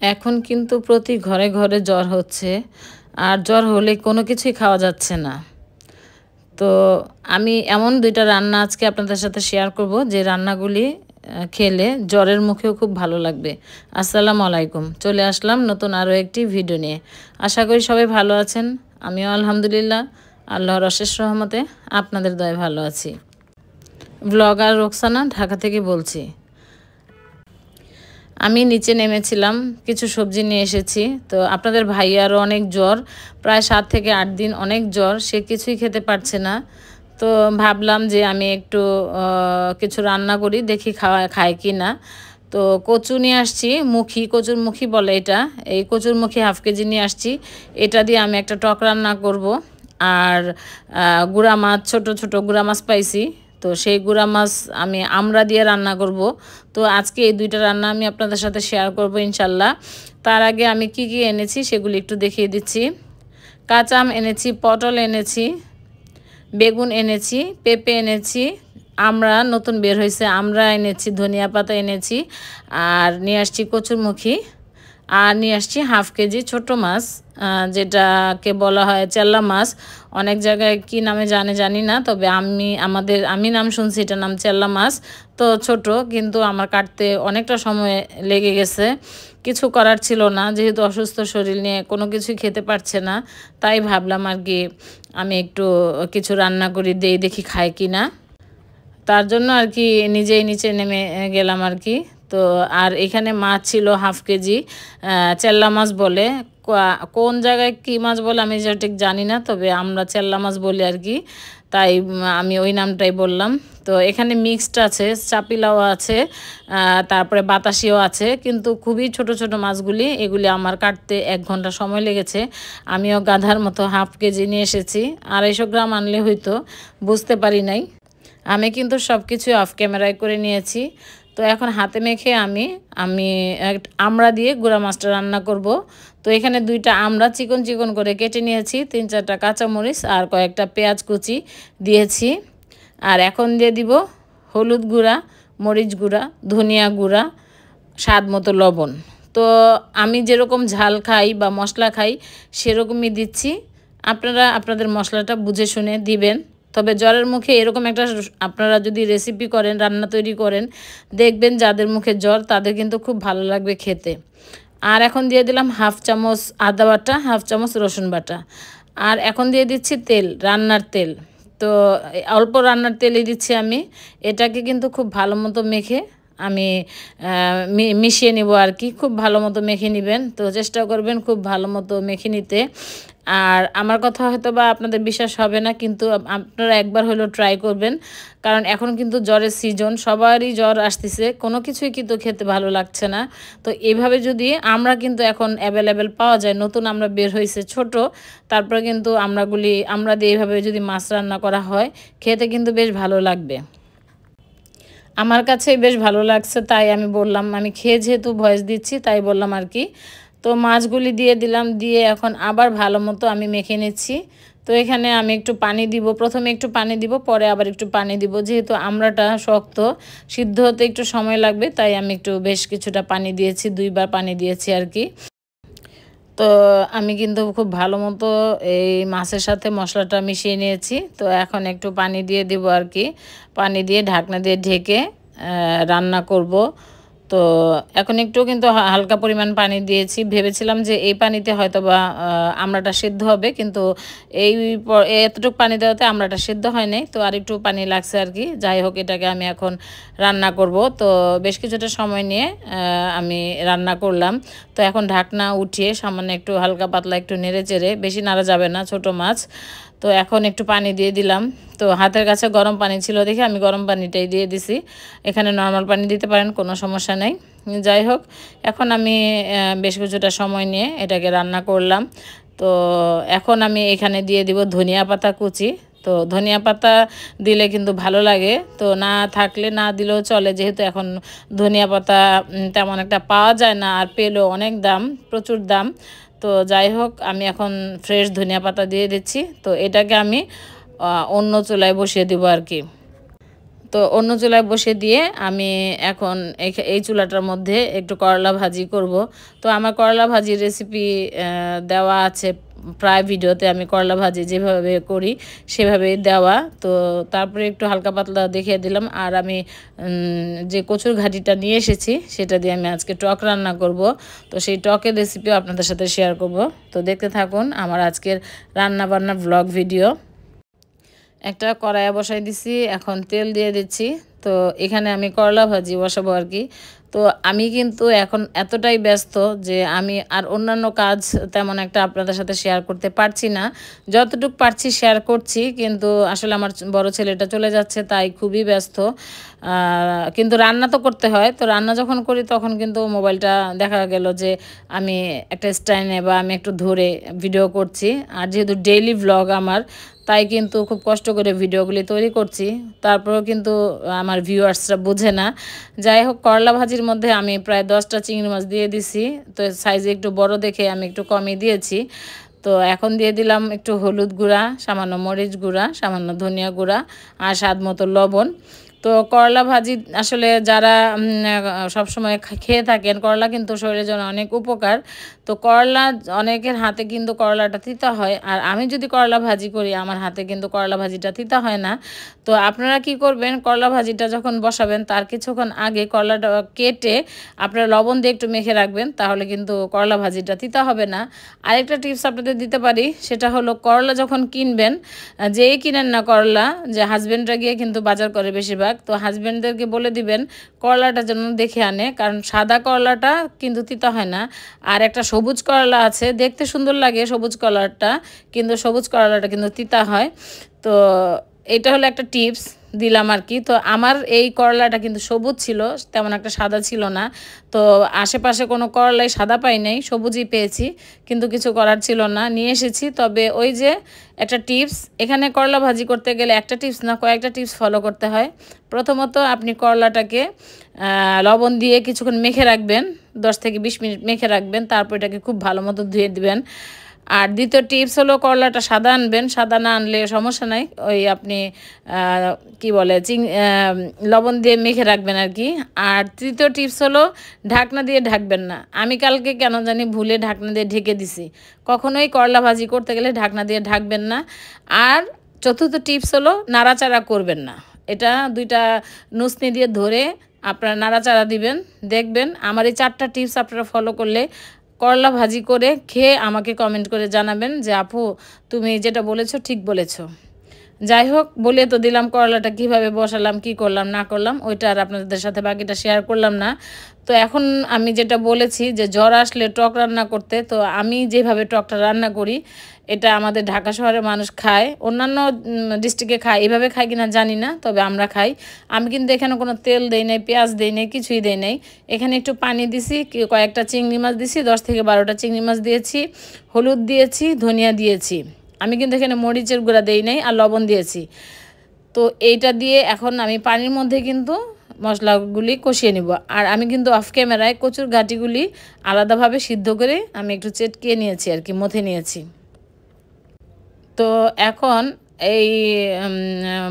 এখন কিন্তু প্রতি ঘরে ঘরে জ্বর হচ্ছে, আর জ্বর হলে কোনো কিছুই খাওয়া যাচ্ছে না। তো আমি এমন ২টা রান্না আজকে আপনাদের সাথে শেয়ার করব, যে রান্নাগুলি খেলে জ্বরের মুখেও খুব ভালো লাগবে। আসসালামু আলাইকুম, চলে আসলাম নতুন আরও একটি ভিডিও নিয়ে। আশা করি সবাই ভালো আছেন। আমিও আলহামদুলিল্লাহ আল্লাহর অশেষ রহমতে আপনাদের দয়ায় ভালো আছি। ব্লগার রোকসানা, ঢাকা থেকে বলছি। আমি নিচে নেমেছিলাম, কিছু সবজি নিয়ে এসেছি। তো আপনাদের ভাইয়ারও অনেক জ্বর, প্রায় 7 থেকে 8 দিন অনেক জ্বর, সে কিছুই খেতে পারছে না। তো ভাবলাম যে আমি একটু কিছু রান্না করি, দেখি খায় কি না। তো কচু নিয়ে আসছি, কচুর মুখী বলে এটা। এই কচুর মুখী হাফ কেজি নিয়ে আসছি। এটা দিয়ে আমি একটা টক রান্না করব। আর গুঁড়া মাছ, ছোট ছোট গুঁড়া মাছ পাইছি, তো সেই গুঁড়া মাছ আমি আমড়া দিয়ে রান্না করব। তো আজকে এই 2টা রান্না আমি আপনাদের সাথে শেয়ার করব ইনশাল্লাহ। তার আগে আমি কি কি এনেছি সেগুলি একটু দেখিয়ে দিচ্ছি। কাঁচা আম এনেছি, পটল এনেছি, বেগুন এনেছি, পেঁপে এনেছি, আমড়া নতুন বের হয়েছে আমড়া এনেছি, ধনিয়া পাতা এনেছি, আর নিয়ে আসছি কচুরমুখী, আর নিয়ে আসছি হাফ কেজি ছোট মাছ, যেটাকে বলা হয় চেল্লা মাছ। অনেক জায়গায় কি নামে জানি না, তবে আমি নাম শুনছি, এটার নাম চেল্লা মাছ। তো ছোট, কিন্তু আমার কাটতে অনেকটা সময় লেগে গেছে। কিছু করার ছিল না, যেহেতু অসুস্থ শরীর নিয়ে কোনো কিছুই খেতে পারছে না, তাই ভাবলাম আর কি আমি একটু কিছু রান্না করি, দেখি খায় কি না। তার জন্য আর কি নিজেই নিচে নেমে গেলাম আর কি। তো আর এখানে মাছ ছিল হাফ কেজি, চেল্লা মাছ বলে। কোন জায়গায় কি মাছ বলে আমি ঠিক জানি না, তবে আমরা চেল্লা মাছ বলি আর কি, তাই আমি ওই নামটাই বললাম। তো এখানে মিক্সড আছে, চাপিলাও আছে, তারপরে বাতাসিও আছে, কিন্তু খুবই ছোট ছোট মাছগুলি, এগুলি আমার কাটতে 1 ঘন্টা সময় লেগেছে। আমিও গাধার মতো হাফ কেজি নিয়ে এসেছি, 250 গ্রাম আনলে হয়তো, বুঝতে পারি নাই। আমি কিন্তু সব কিছু অফ ক্যামেরায় করে নিয়েছি। তো এখন হাতে মেখে আমি আমড়া দিয়ে গুঁড়া মাছটা রান্না করব। তো এখানে 2টা আমড়া চিকন চিকন করে কেটে নিয়েছি, 3-4টা কাঁচামরিচ আর কয়েকটা পেঁয়াজ কুচি দিয়েছি। আর এখন দিয়ে দিব হলুদ গুঁড়া, মরিচ গুঁড়া, ধনিয়া গুঁড়া, স্বাদ মতো লবণ। তো আমি যেরকম ঝাল খাই বা মশলা খাই সেরকমই দিচ্ছি, আপনারা আপনাদের মশলাটা বুঝে শুনে দিবেন। তবে জ্বরের মুখে এরকম একটা আপনারা যদি রেসিপি করেন, রান্না তৈরি করেন, দেখবেন যাদের মুখে জ্বর তাদের কিন্তু খুব ভালো লাগবে খেতে। আর এখন দিয়ে দিলাম হাফ চামচ আদা বাটা, হাফ চামচ রসুন বাটা, আর এখন দিয়ে দিচ্ছি তেল, রান্নার তেল। তো অল্প রান্নার তেলই দিচ্ছি আমি। এটাকে কিন্তু খুব ভালো মতো মেখে আমি মিশিয়ে নিব আর কি। খুব ভালো মতো মেখে নেবেন, তো চেষ্টা করবেন খুব ভালো মতো মেখে নিতে। আর আমার কথা হয়তো বা আপনাদের বিশ্বাস হবে না, কিন্তু আপনারা একবার হলেও ট্রাই করবেন, কারণ এখন কিন্তু জ্বরের সিজন, সবারই জ্বর আসতেছে, কোনো কিছুই কিন্তু খেতে ভালো লাগছে না। তো এইভাবে যদি আমরা কিন্তু এখন অ্যাভেলেবেল পাওয়া যায়, নতুন আমরা বের হয়েছে ছোট, তারপরে কিন্তু আমরা দিয়ে এইভাবে যদি মাছ রান্না করা হয়, খেতে কিন্তু বেশ ভালো লাগবে। আমার কাছে বেশ ভালো লাগছে, তাই আমি বললাম, আমি খেয়ে যেহেতু ভয়েস দিচ্ছি তাই বললাম আর কি। তো মাছগুলি দিয়ে দিলাম, দিয়ে এখন আবার ভালো মতো আমি মেখে নিচ্ছি। তো এখানে আমি একটু পানি দিব, প্রথমে একটু পানি দিব, পরে আবার একটু পানি দিব, যেহেতু আমড়াটা শক্ত, সিদ্ধ হতে একটু সময় লাগবে, তাই আমি একটু বেশ কিছুটা পানি দিয়েছি, 2বার পানি দিয়েছি আর কি। তো আমি কিন্তু খুব ভালো মতো এই মাছের সাথে মশলাটা মিশিয়ে নিয়েছি। তো এখন একটু পানি দিয়ে দিব আর কি, পানি দিয়ে ঢাকনা দিয়ে ঢেকে রান্না করব। তো এখন একটু কিন্তু হালকা পরিমাণ পানি দিয়েছি, ভেবেছিলাম যে এই পানিতে হয়তো বা আমড়াটা সিদ্ধ হবে, কিন্তু এতটুকু পানি দেওয়াতে আমড়াটা সিদ্ধ হয় নাই, তো আর একটু পানি লাগছে আর কি। যাই হোক, এটাকে আমি এখন রান্না করব। তো বেশ কিছুটা সময় নিয়ে আমি রান্না করলাম। তো এখন ঢাকনা উঠিয়ে সামান্য একটু হালকা পাতলা একটু নেড়ে চেড়ে, বেশি নাড়া যাবে না, ছোট মাছ। তো এখন একটু পানি দিয়ে দিলাম। তো হাতের কাছে গরম পানি ছিল দেখে আমি গরম পানিটাই দিয়ে দিছি, এখানে নর্মাল পানি দিতে পারেন, কোনো সমস্যা নেই। যাই হোক, এখন আমি বেশ কিছুটা সময় নিয়ে এটাকে রান্না করলাম। তো এখন আমি এখানে দিয়ে দিব ধনিয়া পাতা কুচি। তো ধনিয়া পাতা দিলে কিন্তু ভালো লাগে, তো না থাকলে না দিলেও চলে, যেহেতু এখন ধনিয়া পাতা তেমন একটা পাওয়া যায় না, আর পেলেও অনেক দাম, প্রচুর দাম। তো যাই হোক, আমি এখন ফ্রেশ ধনিয়া পাতা দিয়ে দিচ্ছি। তো এটাকে আমি অন্য চুলায় বসিয়ে দিব আর কি। তো অন্য চুলায় বসে দিয়ে আমি এখন এই চুলাটার মধ্যে একটু করলা ভাজি করব। তো আমার করলা ভাজির রেসিপি দেওয়া আছে প্রায় ভিডিওতে, আমি করলা ভাজি যেভাবে করি সেভাবেই দেওয়া। তো তারপরে একটু হালকা পাতলা দেখিয়ে দিলাম। আর আমি যে কচুর ঘাটিটা নিয়ে এসেছি সেটা দিয়ে আমি আজকে টক রান্না করব। তো সেই টকের রেসিপিও আপনাদের সাথে শেয়ার করব। তো দেখতে থাকুন আমার আজকের রান্না বান্না ব্লগ ভিডিও। একটা কড়াইয়ে বসাই দিছি, এখন তেল দিয়ে দিচ্ছি। তো এখানে আমি করলা ভাজি বসাবো আর কি। তো আমি কিন্তু এখন এতটাই ব্যস্ত যে আমি আর অন্যান্য কাজ তেমন একটা আপনাদের সাথে শেয়ার করতে পারছি না। যতটুকু পারছি শেয়ার করছি, কিন্তু আসলে আমার বড় ছেলেটা চলে যাচ্ছে তাই খুবই ব্যস্ত। কিন্তু রান্না তো করতে হয়, তো রান্না যখন করি তখন কিন্তু মোবাইলটা দেখা গেল যে আমি একটা স্ট্যান্ডে বা আমি একটু ধরে ভিডিও করছি। আর যেহেতু ডেইলি ভ্লগ আমার, তাই কিন্তু খুব কষ্ট করে ভিডিওগুলি তৈরি করছি, তারপরেও কিন্তু আমার ভিউয়ার্সরা বোঝে না। যাই হোক, করলা ভাজির মধ্যে আমি প্রায় 10টা চিংড়ি মাছ দিয়ে দিছি। তো সাইজে একটু বড় দেখে আমি একটু কমই দিয়েছি। তো এখন দিয়ে দিলাম একটু হলুদ গুঁড়া, সামান্য মরিচ গুঁড়া, সামান্য ধনিয়া গুঁড়া আর স্বাদ মতো লবণ। তো করলা ভাজি আসলে যারা সবসময় খেয়ে থাকেন, করলা কিন্তু শরীরের জন্য অনেক উপকার। তো করলা অনেকের হাতে কিন্তু করলাটা তিতা হয়, আর আমি যদি করলা ভাজি করি আমার হাতে কিন্তু করলা ভাজিটা তিতা হয় না। তো আপনারা কি করবেন, করলা ভাজিটা যখন বসাবেন তার কিছুক্ষণ আগে করলাটা কেটে আপনারা লবণ দিয়ে একটু মেখে রাখবেন, তাহলে কিন্তু করলা ভাজিটা তিতা হবে না। আরেকটা টিপস আপনাদের দিতে পারি, সেটা হলো করলা যখন কিনবেন, যেই কিনেন না করলা, যে হাজব্যান্ডরা গিয়ে কিন্তু বাজার করে বেশিরভাগ, তো হাজব্যান্ডদেরকে বলে দিবেন করলাটা যেন দেখে আনে, কারণ সাদা করলাটা কিন্তু তিতা হয় না। আর একটা সবুজ করলা আছে, দেখতে সুন্দর লাগে সবুজ করলাটা, কিন্তু সবুজ করলাটা কিন্তু তিতা হয়। তো এটা হলো একটা টিপস দিলাম আর কি। তো আমার এই করলাটা কিন্তু সবুজ ছিল, তেমন একটা সাদা ছিল না। তো আশেপাশে কোনো করলাই সাদা পাই নাই, সবুজই পেয়েছি, কিন্তু কিছু করার ছিল না, নিয়ে এসেছি। তবে ওই যে একটা টিপস, এখানে করলা ভাজি করতে গেলে একটা টিপস না, কয়েকটা টিপস ফলো করতে হয়। প্রথমত আপনি করলাটাকে লবণ দিয়ে কিছুক্ষণ মেখে রাখবেন, 10 থেকে 20 মিনিট মেখে রাখবেন, তারপর এটাকে খুব ভালো মতো ধুয়ে দিবেন। আর দ্বিতীয় টিপস হলো করলাটা সাদা আনবেন, সাদা না আনলে সমস্যা নাই, ওই আপনি কি বলে লবণ দিয়ে মেখে রাখবেন আর কি। আর তৃতীয় টিপস হলো ঢাকনা দিয়ে ঢাকবেন না। আমি কালকে কেন জানি ভুলে ঢাকনা দিয়ে ঢেকে দিছি, কখনোই করলা ভাজি করতে গেলে ঢাকনা দিয়ে ঢাকবেন না। আর চতুর্থ টিপস হলো নাড়াচাড়া করবেন না, এটা দুইটা নুসনি দিয়ে ধরে আপনারা নাড়াচাড়া দিবেন। দেখবেন আমার এই 4টা টিপস আপনারা ফলো করলে করলা ভাজি করে খেয়ে আমাকে কমেন্ট করে জানাবেন যে আপু তুমি যেটা বলেছো ঠিক বলেছো। যাই হোক, বলে তো দিলাম করলাটা কিভাবে বসালাম, কি করলাম না করলাম, ওইটা আর আপনাদের সাথে বাকিটা শেয়ার করলাম না। তো এখন আমি যেটা বলেছি যে জ্বর আসলে টক রান্না করতে, তো আমি যেভাবে টকটা রান্না করি এটা আমাদের ঢাকা শহরের মানুষ খায়, অন্যান্য ডিস্ট্রিক্টে খায়, এভাবে খায় কিনা জানি না, তবে আমরা খাই। আমি কিন্তু এখানে কোনো তেল দেই নাই, পেঁয়াজ দেই নাই, কিছুই দেই নাই। এখানে একটু পানি দিছি, কয়েকটা চিংড়ি মাছ দিছি, 10 থেকে 12টা চিংড়ি মাছ দিয়েছি, হলুদ দিয়েছি, ধনিয়া দিয়েছি। আমি কিন্তু এখানে মরিচের গুঁড়া দেই নাই, আর লবণ দিয়েছি। তো এইটা দিয়ে এখন আমি পানির মধ্যে কিন্তু মশলাগুলি কষিয়ে নিব। আর আমি কিন্তু অফ ক্যামেরায় কচুর ঘাটিগুলি আলাদাভাবে সিদ্ধ করে আমি একটু চেটকিয়ে নিয়েছি আর কি, মথে নিয়েছি। তো এখন এই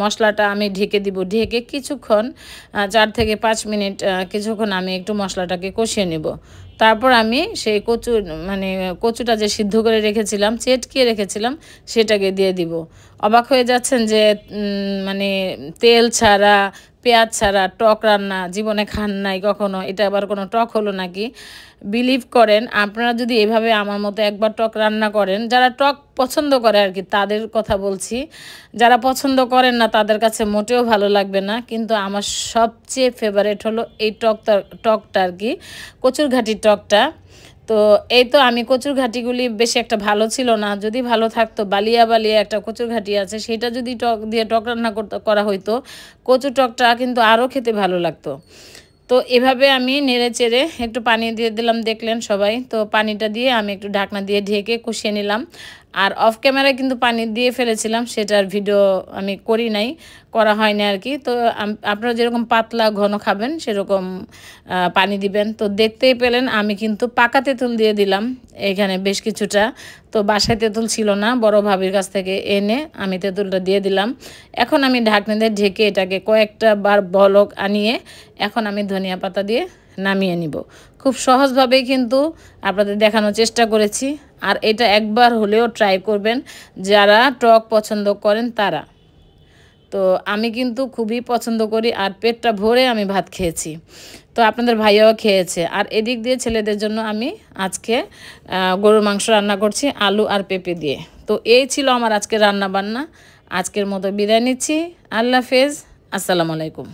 মশলাটা আমি ঢেকে দিব, ঢেকে কিছুক্ষণ 4 থেকে 5 মিনিট কিছুক্ষণ আমি একটু মশলাটাকে কষিয়ে নিব। তারপর আমি সেই কচুটা যে সিদ্ধ করে রেখেছিলাম, চেটকিয়ে রেখেছিলাম, সেটাকে দিয়ে দিব। অবাক হয়ে যাচ্ছেন যে তেল ছাড়া, পেঁয়াজ ছাড়া টক রান্না জীবনে খান নাই কখনো, এটা আবার কোনো টক হলো নাকি? বিলিভ করেন, আপনারা যদি এভাবে আমার মতো একবার টক রান্না করেন, যারা টক পছন্দ করে আর কি তাদের কথা বলছি, যারা পছন্দ করেন না তাদের কাছে মোটেও ভালো লাগবে না। কিন্তু আমার সবচেয়ে ফেভারেট হলো এই টকটা আর কি, কচুর ঘাটির টকটা। তো এই তো আমি কচুর ঘাটিগুলি বেশি একটা ভালো ছিল না, যদি ভালো থাকতো বালিয়া বালিয়া একটা কচুর ঘাটি আছে, সেটা যদি টক দিয়ে টক রান্না করা হইতো, কচুর টকটা কিন্তু আরও খেতে ভালো লাগতো। তো এভাবে আমি নেড়ে চেড়ে একটু পানি দিয়ে দিলাম, দেখলেন সবাই। তো পানিটা দিয়ে আমি একটু ঢাকনা দিয়ে ঢেকে কষিয়ে নিলাম। আর অফ ক্যামেরায় কিন্তু পানি দিয়ে ফেলেছিলাম, সেটার ভিডিও আমি করা হয়নি আর কি। তো আপনারা যেরকম পাতলা ঘন খাবেন সেরকম পানি দিবেন। তো দেখতেই পেলেন আমি কিন্তু পাকা তেঁতুল দিয়ে দিলাম এখানে বেশ কিছুটা। তো বাসায় তেঁতুল ছিল না, বড় ভাবির কাছ থেকে এনে আমি তেঁতুলটা দিয়ে দিলাম। এখন আমি ঢাকনা দিয়ে ঢেকে এটাকে কয়েকটা বার বলক আনিয়ে এখন আমি ধনিয়া পাতা দিয়ে নামিয়ে নিব। খুব সহজভাবেই কিন্তু আপনাদের দেখানোর চেষ্টা করেছি। আর এটা একবার হলেও ট্রাই করবেন যারা টক পছন্দ করেন তারা। তো আমি কিন্তু খুবই পছন্দ করি আর পেটটা ভরে আমি ভাত খেয়েছি। তো আপনাদের ভাইয়াও খেয়েছে। আর এদিক দিয়ে ছেলেদের জন্য আমি আজকে গরুর মাংস রান্না করছি আলু আর পেঁপে দিয়ে। তো এই ছিল আমার আজকে রান্না বান্না। আজকের মতো বিদায় নিচ্ছি। আল্লাহ হাফেজ, আসসালামু আলাইকুম।